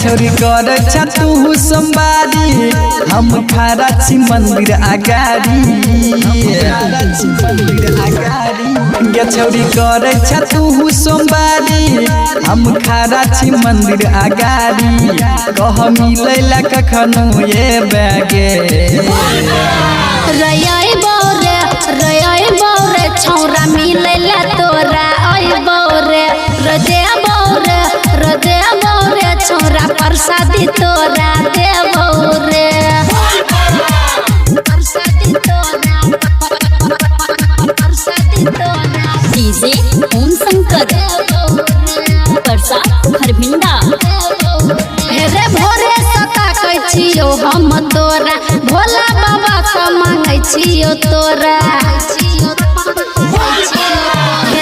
छोरी कर तू सोमवारी हम खड़ा छी मंदिर अगाड़ी गे छोरी कर तू सोमवारी हम खड़ा छी मंदिर अगाड़ी कह मिलैला कखनो ये बैगे रयाई बौरे छौरा मिलैला तोरा ओइ बौरे रदे बौरे छौरा प्रसादी तोरा दे बौरे डीजे ओम शंकर प्रसाद खरभिंडा रे भोरे सता कहै छियो हम तोरा भोला बाबा से मांगै छियो तोरा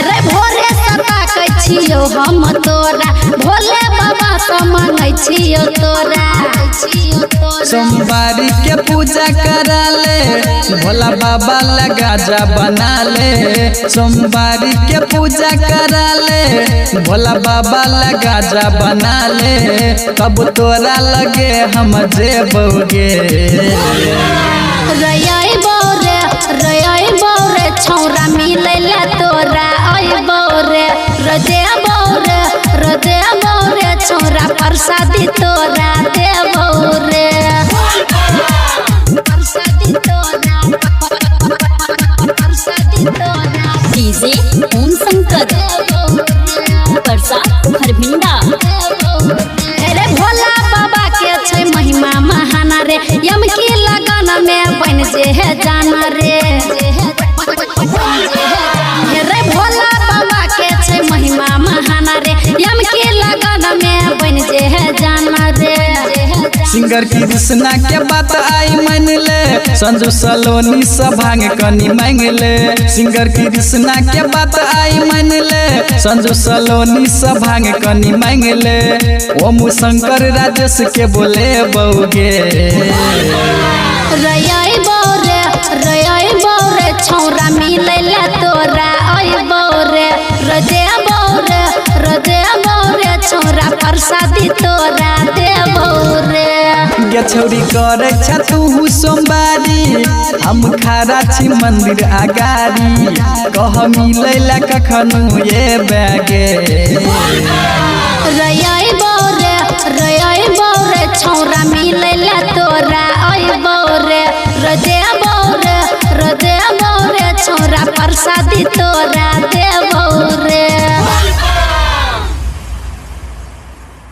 रे भोरे सता कहै छियो हम तोरा भोले बाबा से मांगै छियो तोरा सोमवारी के पूजा करा ले भोला बाबा लगा जा बना ले सोमवारी के पूजा करा ले भोला बाबा लगा जा बना ले कब तोरा लगे हम जेबोगे रयाई बौरे छौरा मिलैला तोरा ओइ बौरे रदे बौरे छौरा प्रसादी तोरा दे बौरे डीजे ओम शंकर प्रसाद खरभिंडा रे भोला बाबा के छै महिमा महान रे यम की लगन में बन जे है जाना रे भोला बाबा के छै महिमा महान रे यम की लगन में बन जे है जाना रे सिंगर कृष्णा के बात आई मान ले संजू सलोनी से भांग कनी मांग ले सिंगर कृष्णा के बात आई मान ले संजू सलोनी से भांग कनी मांग ले ओम शंकर राजेश के बोले बउगे रयाई बौरे छौरा मिलैला तोरा ओइ बौरे रदे बौरे छौरा प्रसादी तोरा दे बौरे गे छोरी कर तू सोमवारी हम खड़ा छी मंदिर अगाड़ी कह मिलैला कखनो ये बैगे रयाई बौरे छौरा मिलैला तोरा ओइ बौरे रदे बौरे छौरा प्रसादी तोरा दे बौरे।